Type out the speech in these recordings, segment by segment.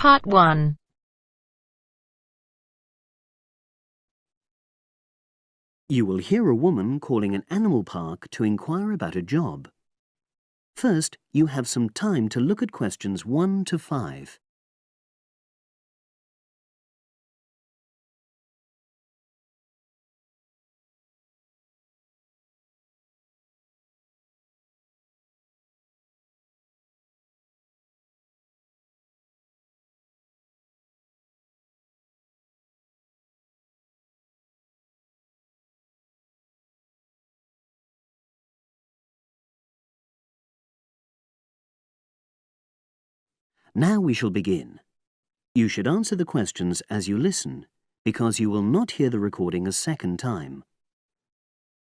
Part 1. You will hear a woman calling an animal park to inquire about a job. First, you have some time to look at questions 1 to 5. Now we shall begin. You should answer the questions as you listen, because you will not hear the recording a second time.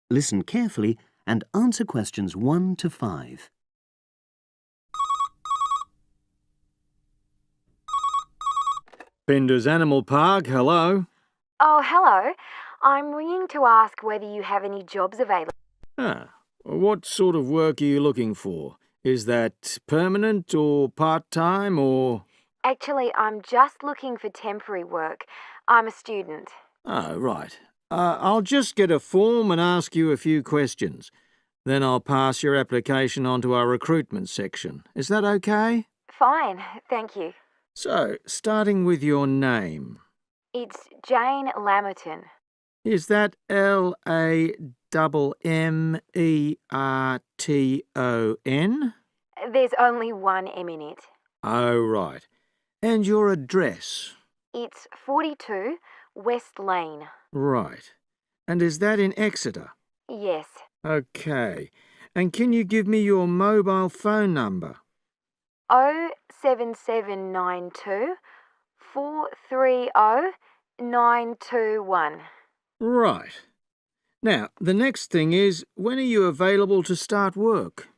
Listen carefully and answer questions 1 to 5. Bender's Animal Park, hello. Oh, hello. I'm ringing to ask whether you have any jobs available. What sort of work are you looking for? Is that permanent or part-time or...? Actually, I'm just looking for temporary work. I'm a student. Oh, right. I'll just get a form and ask you a few questions. Then I'll pass your application on to our recruitment section. Is that okay? Fine, thank you. So, starting with your name. It's Jane Lammerton. Is that Lammerton? There's only one M in it. Oh, right. And your address? It's 42 West Lane. Right. And is that in Exeter? Yes. Okay. And can you give me your mobile phone number? 07792 430 921. Right. Now, the next thing is, when are you available to start work?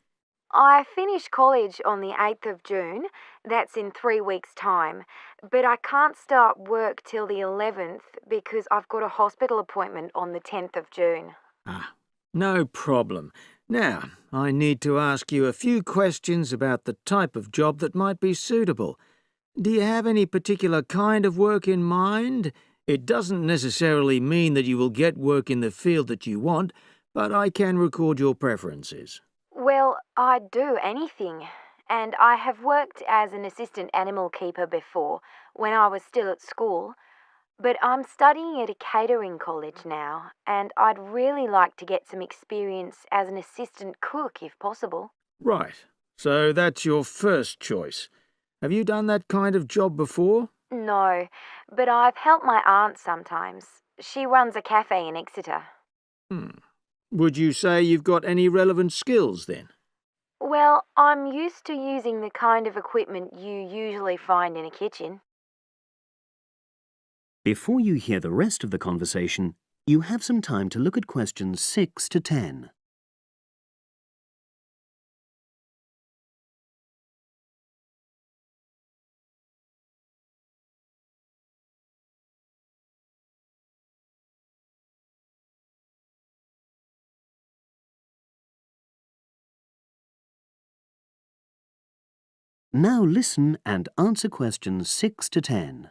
I finish college on the 8th of June. That's in 3 weeks' time. But I can't start work till the 11th because I've got a hospital appointment on the 10th of June. No problem. Now, I need to ask you a few questions about the type of job that might be suitable. Do you have any particular kind of work in mind? It doesn't necessarily mean that you will get work in the field that you want, but I can record your preferences. Well, I'd do anything. And I have worked as an assistant animal keeper before, when I was still at school. But I'm studying at a catering college now, and I'd really like to get some experience as an assistant cook if possible. Right. So that's your first choice. Have you done that kind of job before? No, but I've helped my aunt sometimes. She runs a cafe in Exeter. Would you say you've got any relevant skills then? Well, I'm used to using the kind of equipment you usually find in a kitchen. Before you hear the rest of the conversation, you have some time to look at questions 6 to 10. Now listen and answer questions 6 to 10.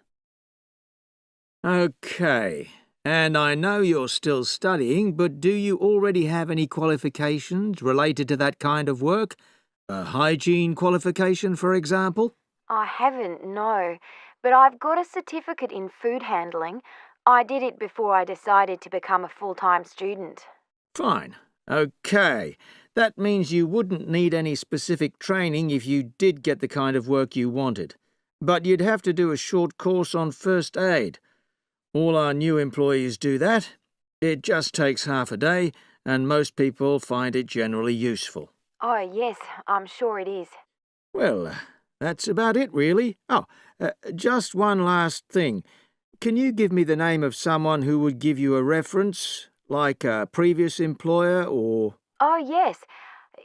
Okay. And I know you're still studying, but do you already have any qualifications related to that kind of work? A hygiene qualification, for example? I haven't, no, but I've got a certificate in food handling. I did it before I decided to become a full-time student. Fine. Okay. That means you wouldn't need any specific training if you did get the kind of work you wanted. But you'd have to do a short course on first aid. All our new employees do that. It just takes half a day, and most people find it generally useful. Oh, yes, I'm sure it is. Well, that's about it, really. Just one last thing. Can you give me the name of someone who would give you a reference, like a previous employer or... Oh, yes,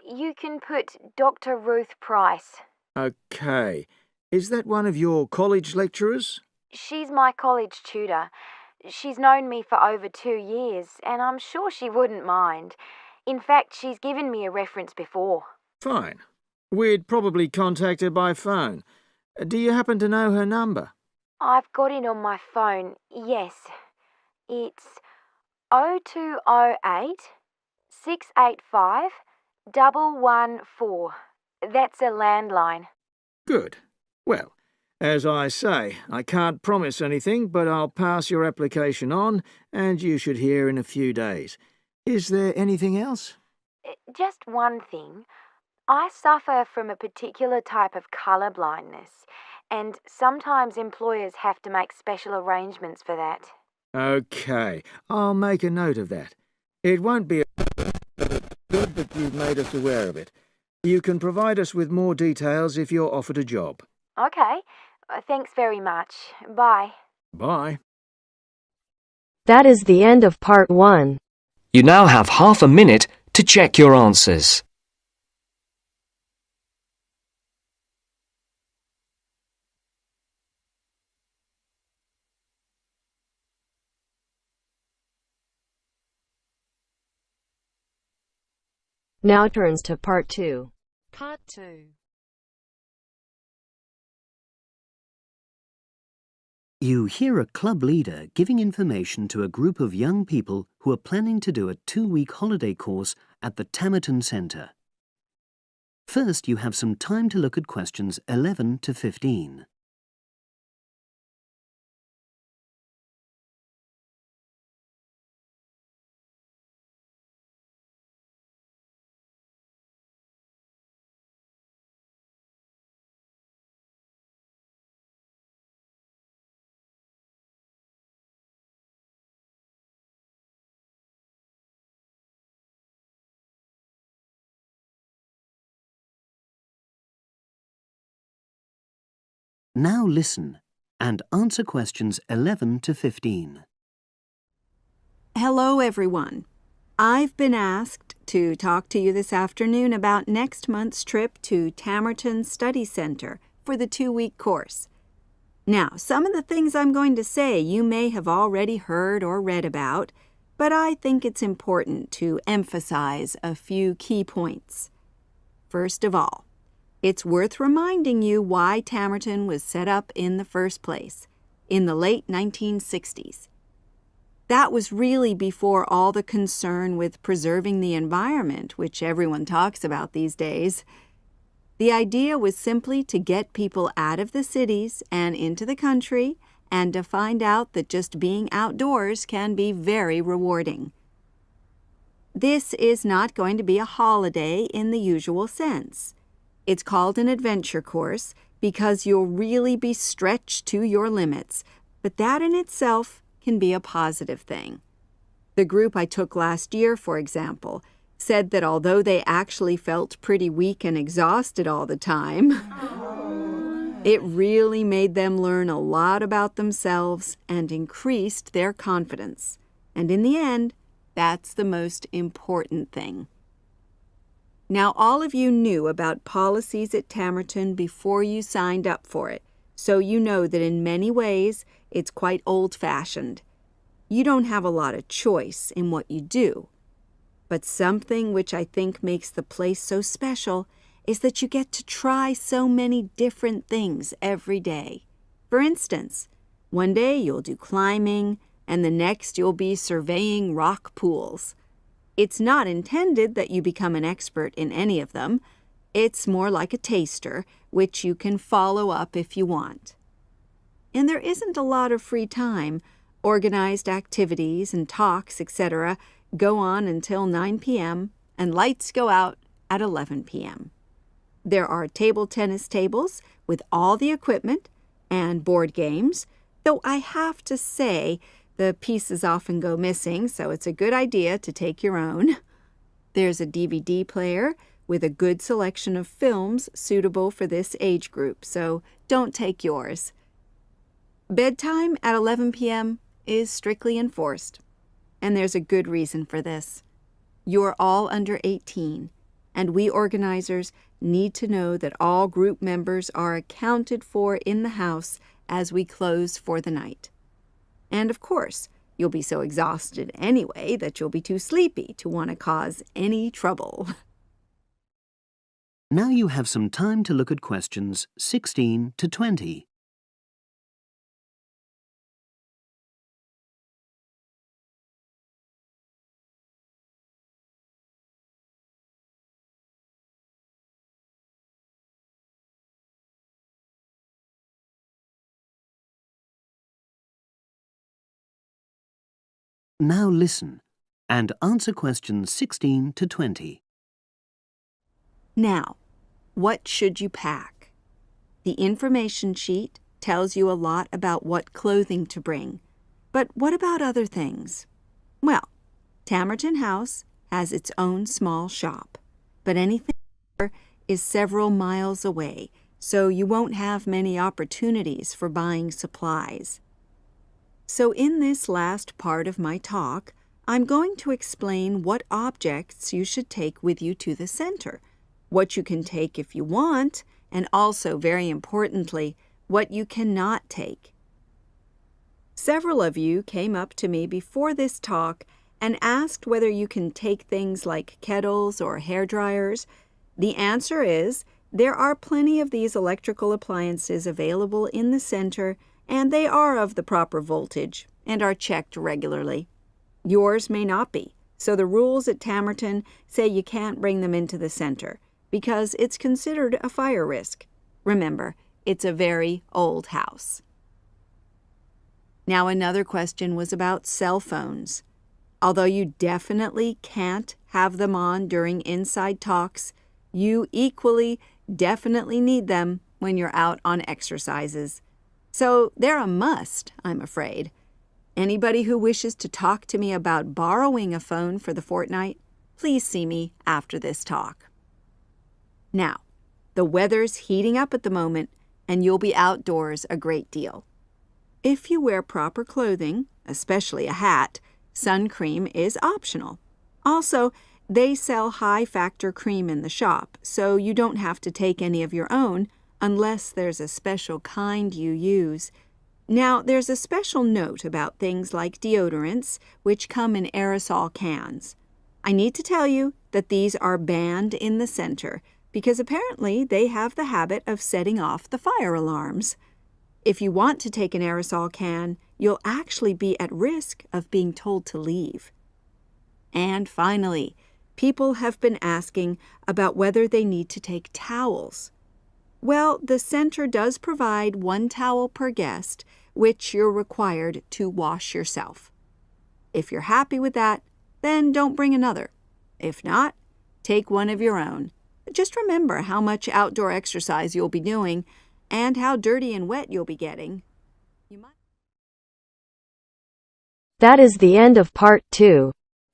you can put Dr. Ruth Price. Okay. Is that one of your college lecturers? She's my college tutor. She's known me for over 2 years, and I'm sure she wouldn't mind. In fact, she's given me a reference before. Fine. We'd probably contact her by phone. Do you happen to know her number? I've got it on my phone, yes. It's 0208 685 114. That's a landline. Good. Well, as I say, I can't promise anything, but I'll pass your application on, and you should hear in a few days. Is there anything else? Just one thing. I suffer from a particular type of colour blindness, and sometimes employers have to make special arrangements for that. Okay, I'll make a note of that. It won't be good that you've made us aware of it. You can provide us with more details if you're offered a job. Okay. Thanks very much. Bye. Bye. That is the end of part 1. You now have half a minute to check your answers. Now turns to part 2. Part 2. You hear a club leader giving information to a group of young people who are planning to do a 2-week holiday course at the Tamerton Centre. First, you have some time to look at questions 11 to 15. Now listen and answer questions 11 to 15. Hello, everyone. I've been asked to talk to you this afternoon about next month's trip to Tamerton Study Center for the 2-week course. Now, some of the things I'm going to say you may have already heard or read about, but I think it's important to emphasize a few key points. First of all, it's worth reminding you why Tamerton was set up in the first place, in the late 1960s. That was really before all the concern with preserving the environment, which everyone talks about these days. The idea was simply to get people out of the cities and into the country, and to find out that just being outdoors can be very rewarding. This is not going to be a holiday in the usual sense. It's called an adventure course because you'll really be stretched to your limits, but that in itself can be a positive thing. The group I took last year, for example, said that although they actually felt pretty weak and exhausted all the time, it really made them learn a lot about themselves and increased their confidence. And in the end, that's the most important thing. Now, all of you knew about policies at Tamerton before you signed up for it, so you know that in many ways it's quite old-fashioned. You don't have a lot of choice in what you do. But something which I think makes the place so special is that you get to try so many different things every day. For instance, one day you'll do climbing, and the next you'll be surveying rock pools. It's not intended that you become an expert in any of them. It's more like a taster, which you can follow up if you want. And there isn't a lot of free time. Organized activities and talks, etc., go on until 9 p.m., and lights go out at 11 p.m. There are table tennis tables with all the equipment and board games, though I have to say the pieces often go missing, so it's a good idea to take your own. There's a DVD player with a good selection of films suitable for this age group, so don't take yours. Bedtime at 11 p.m. is strictly enforced, and there's a good reason for this. You're all under 18, and we organizers need to know that all group members are accounted for in the house as we close for the night. And of course, you'll be so exhausted anyway that you'll be too sleepy to want to cause any trouble. Now you have some time to look at questions 16 to 20. Now listen and answer questions 16 to 20. Now, what should you pack? The information sheet tells you a lot about what clothing to bring. But what about other things? Well, Tamerton House has its own small shop, but anything there is several miles away, so you won't have many opportunities for buying supplies. So in this last part of my talk, I'm going to explain what objects you should take with you to the center, what you can take if you want, and also, very importantly, what you cannot take. Several of you came up to me before this talk and asked whether you can take things like kettles or hair dryers. The answer is there are plenty of these electrical appliances available in the center, and they are of the proper voltage and are checked regularly. Yours may not be, so the rules at Tamerton say you can't bring them into the center because it's considered a fire risk. Remember, it's a very old house. Now another question was about cell phones. Although you definitely can't have them on during inside talks, you equally definitely need them when you're out on exercises. So they're a must, I'm afraid. Anybody who wishes to talk to me about borrowing a phone for the fortnight, please see me after this talk. Now, the weather's heating up at the moment, and you'll be outdoors a great deal. If you wear proper clothing, especially a hat, sun cream is optional. Also, they sell high-factor cream in the shop, so you don't have to take any of your own unless there's a special kind you use. Now, there's a special note about things like deodorants, which come in aerosol cans. I need to tell you that these are banned in the center because apparently they have the habit of setting off the fire alarms. If you want to take an aerosol can, you'll actually be at risk of being told to leave. And finally, people have been asking about whether they need to take towels. Well, the center does provide 1 towel per guest, which you're required to wash yourself. If you're happy with that, then don't bring another. If not, take one of your own. Just remember how much outdoor exercise you'll be doing and how dirty and wet you'll be getting. That is the end of part 2.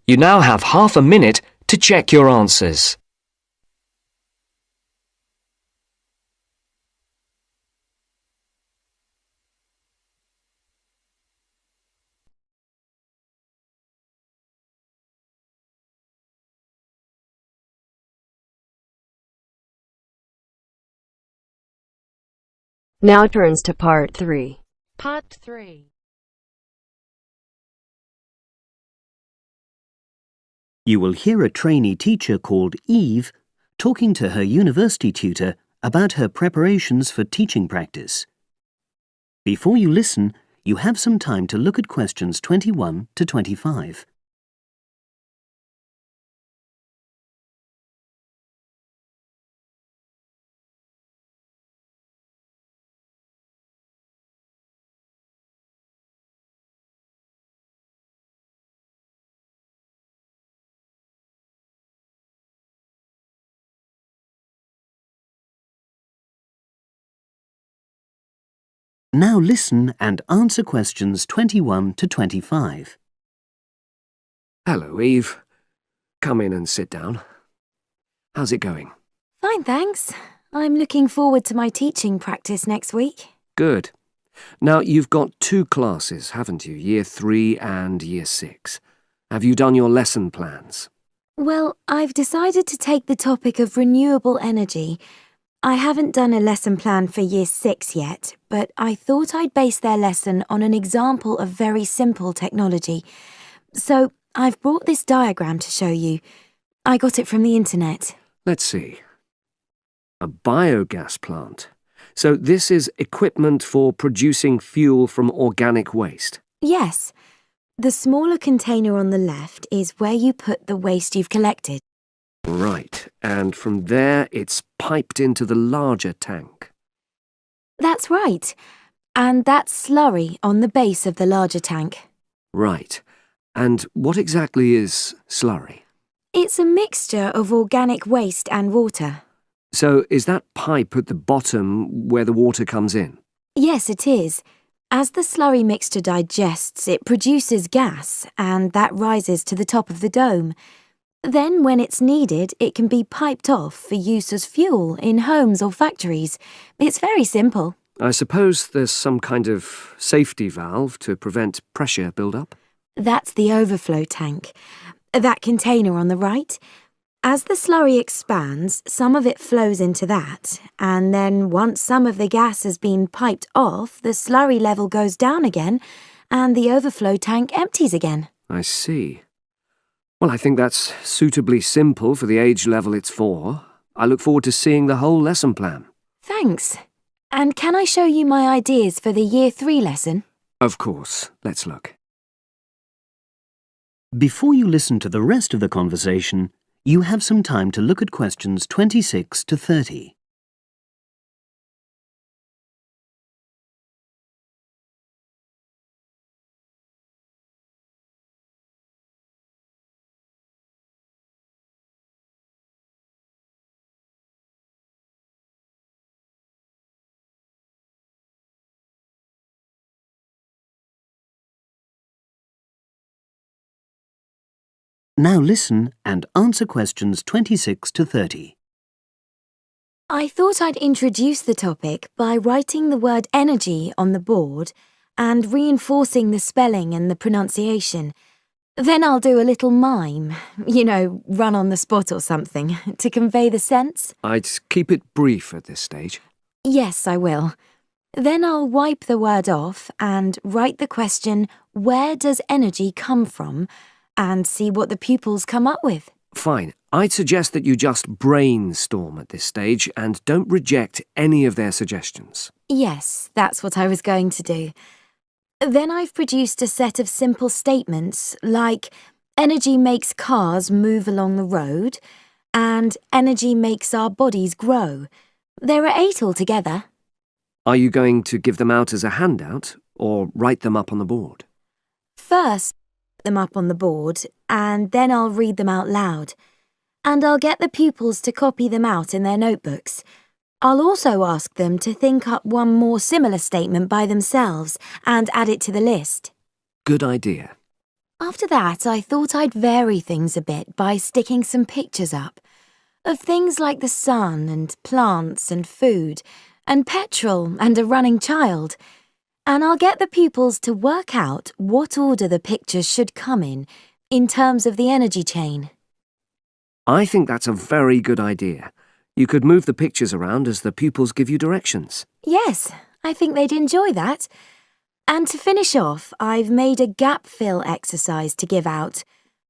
You now have half a minute to check your answers. Now turns to part 3. Part 3. You will hear a trainee teacher called Eve talking to her university tutor about her preparations for teaching practice. Before you listen, you have some time to look at questions 21 to 25. Now listen and answer questions 21 to 25. Hello, Eve. Come in and sit down. How's it going? Fine, thanks. I'm looking forward to my teaching practice next week. Good. Now, you've got 2 classes, haven't you? Year 3 and Year 6. Have you done your lesson plans? Well, I've decided to take the topic of renewable energy. I haven't done a lesson plan for Year 6 yet, but I thought I'd base their lesson on an example of very simple technology. So I've brought this diagram to show you. I got it from the internet. Let's see. A biogas plant. So this is equipment for producing fuel from organic waste. Yes. The smaller container on the left is where you put the waste you've collected. Right, and from there it's piped into the larger tank. That's right. And that's slurry on the base of the larger tank. Right. And what exactly is slurry? It's a mixture of organic waste and water. So is that pipe at the bottom where the water comes in? Yes, it is. As the slurry mixture digests, it produces gas, and that rises to the top of the dome. Then, when it's needed, it can be piped off for use as fuel in homes or factories. It's very simple. I suppose there's some kind of safety valve to prevent pressure build-up? That's the overflow tank. That container on the right. As the slurry expands, some of it flows into that, and then once some of the gas has been piped off, the slurry level goes down again, and the overflow tank empties again. I see. Well, I think that's suitably simple for the age level it's for. I look forward to seeing the whole lesson plan. Thanks. And can I show you my ideas for the Year 3 lesson? Of course. Let's look. Before you listen to the rest of the conversation, you have some time to look at questions 26 to 30. Now listen and answer questions 26 to 30. I thought I'd introduce the topic by writing the word energy on the board and reinforcing the spelling and the pronunciation. Then I'll do a little mime, run on the spot or something, to convey the sense. I'd keep it brief at this stage. Yes, I will. Then I'll wipe the word off and write the question, where does energy come from? And see what the pupils come up with. Fine. I'd suggest that you just brainstorm at this stage and don't reject any of their suggestions. Yes, that's what I was going to do. Then I've produced a set of simple statements like energy makes cars move along the road and energy makes our bodies grow. There are 8 altogether. Are you going to give them out as a handout or write them up on the board? First, them up on the board, and then I'll read them out loud. And I'll get the pupils to copy them out in their notebooks. I'll also ask them to think up one more similar statement by themselves and add it to the list. Good idea. After that, I thought I'd vary things a bit by sticking some pictures up of things like the sun and plants and food and petrol and a running child. And I'll get the pupils to work out what order the pictures should come in terms of the energy chain. I think that's a very good idea. You could move the pictures around as the pupils give you directions. Yes, I think they'd enjoy that. And to finish off, I've made a gap fill exercise to give out.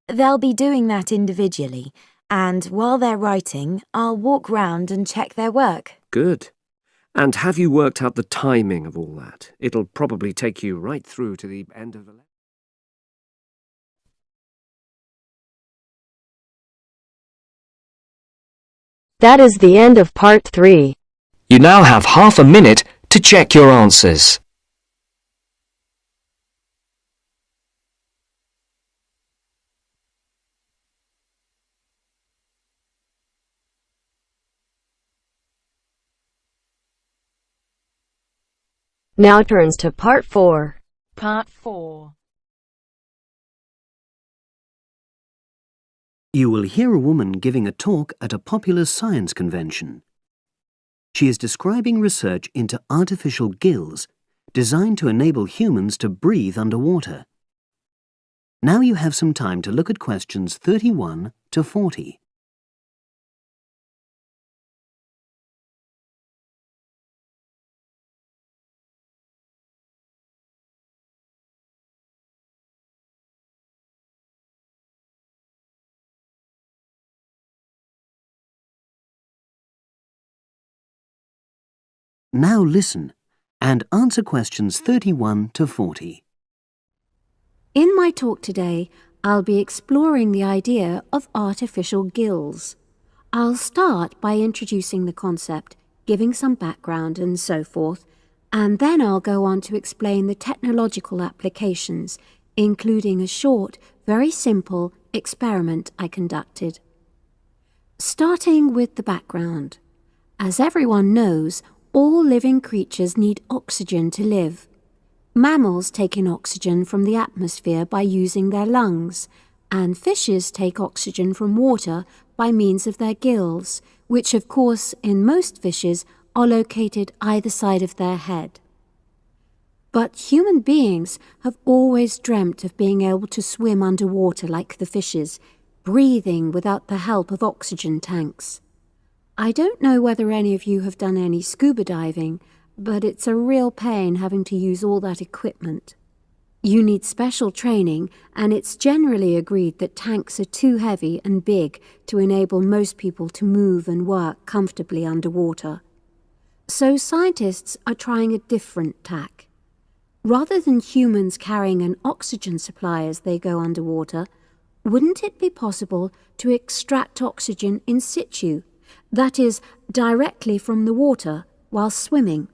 They'll be doing that individually, and while they're writing, I'll walk round and check their work. Good. And have you worked out the timing of all that? It'll probably take you right through to the end of the lesson. That is the end of part 3. You now have half a minute to check your answers. Now turns to part 4. Part 4. You will hear a woman giving a talk at a popular science convention. She is describing research into artificial gills designed to enable humans to breathe underwater. Now you have some time to look at questions 31 to 40. Now listen and answer questions 31 to 40. In my talk today, I'll be exploring the idea of artificial gills. I'll start by introducing the concept, giving some background and so forth, and then I'll go on to explain the technological applications, including a short, very simple experiment I conducted. Starting with the background. As everyone knows, all living creatures need oxygen to live. Mammals take in oxygen from the atmosphere by using their lungs, and fishes take oxygen from water by means of their gills, which of course in most fishes are located either side of their head. But human beings have always dreamt of being able to swim underwater like the fishes, breathing without the help of oxygen tanks. I don't know whether any of you have done any scuba diving, but it's a real pain having to use all that equipment. You need special training, and it's generally agreed that tanks are too heavy and big to enable most people to move and work comfortably underwater. So scientists are trying a different tack. Rather than humans carrying an oxygen supply as they go underwater, wouldn't it be possible to extract oxygen in situ, that is, directly from the water while swimming?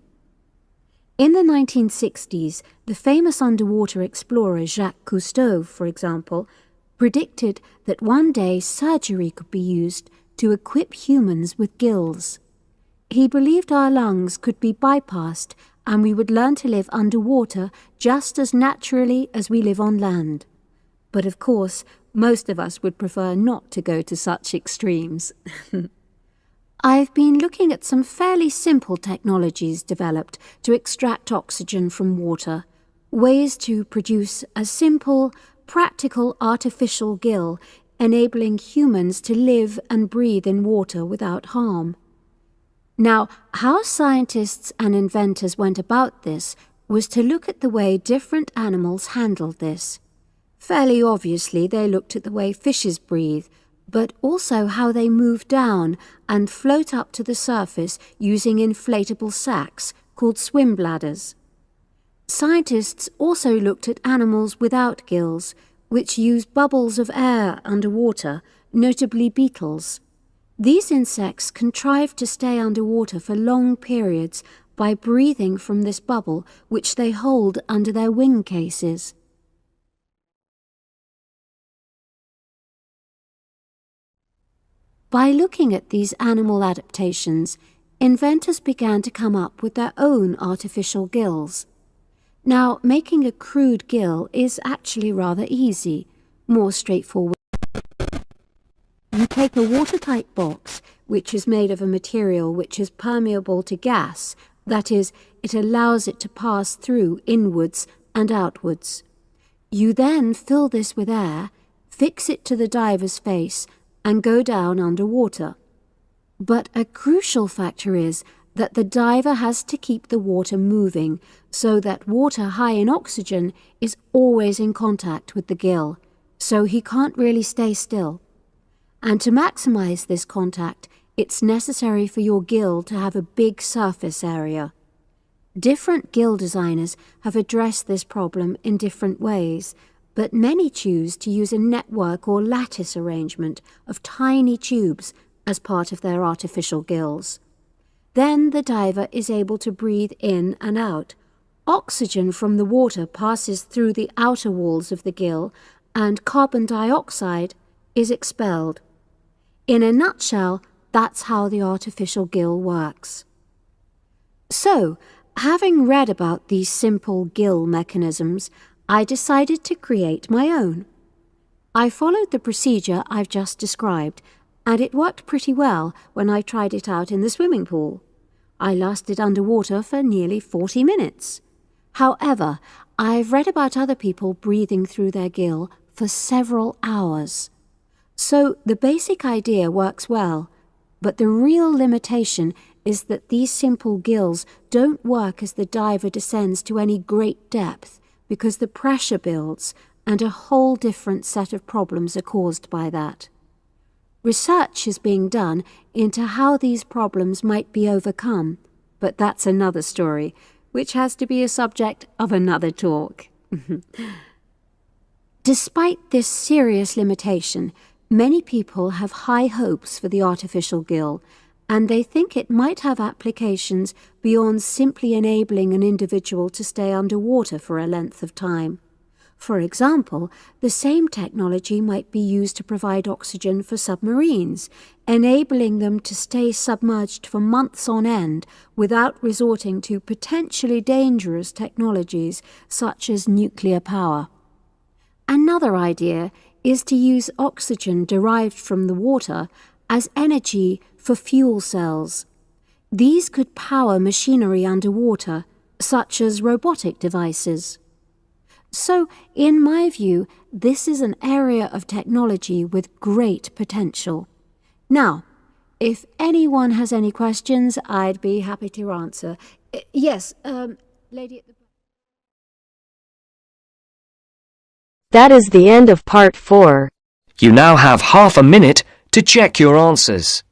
In the 1960s, the famous underwater explorer Jacques Cousteau, for example, predicted that one day surgery could be used to equip humans with gills. He believed our lungs could be bypassed and we would learn to live underwater just as naturally as we live on land. But of course, most of us would prefer not to go to such extremes. I've been looking at some fairly simple technologies developed to extract oxygen from water, ways to produce a simple, practical artificial gill, enabling humans to live and breathe in water without harm. Now, how scientists and inventors went about this was to look at the way different animals handled this. Fairly obviously, they looked at the way fishes breathe, but also how they move down and float up to the surface using inflatable sacs called swim bladders. Scientists also looked at animals without gills, which use bubbles of air underwater, notably beetles. These insects contrive to stay underwater for long periods by breathing from this bubble, which they hold under their wing cases. By looking at these animal adaptations, inventors began to come up with their own artificial gills. Now, making a crude gill is actually rather easy, more straightforward. You take a watertight box, which is made of a material which is permeable to gas, that is, it allows it to pass through inwards and outwards. You then fill this with air, fix it to the diver's face, and go down underwater. But a crucial factor is that the diver has to keep the water moving so that water high in oxygen is always in contact with the gill, so he can't really stay still. And to maximize this contact, it's necessary for your gill to have a big surface area. Different gill designers have addressed this problem in different ways, but many choose to use a network or lattice arrangement of tiny tubes as part of their artificial gills. Then the diver is able to breathe in and out. Oxygen from the water passes through the outer walls of the gill, and carbon dioxide is expelled. In a nutshell, that's how the artificial gill works. So, having read about these simple gill mechanisms, I decided to create my own. I followed the procedure I've just described, and it worked pretty well when I tried it out in the swimming pool. I lasted underwater for nearly 40 minutes. However, I've read about other people breathing through their gill for several hours. So the basic idea works well, but the real limitation is that these simple gills don't work as the diver descends to any great depth, because the pressure builds and a whole different set of problems are caused by that. Research is being done into how these problems might be overcome, but that's another story, which has to be a subject of another talk. Despite this serious limitation, many people have high hopes for the artificial gill, and they think it might have applications beyond simply enabling an individual to stay underwater for a length of time. For example, the same technology might be used to provide oxygen for submarines, enabling them to stay submerged for months on end without resorting to potentially dangerous technologies such as nuclear power. Another idea is to use oxygen derived from the water as energy for fuel cells. These could power machinery underwater, such as robotic devices. So, in my view, this is an area of technology with great potential. Now, if anyone has any questions, I'd be happy to answer. Yes, lady at the... That is the end of part 4. You now have half a minute to check your answers.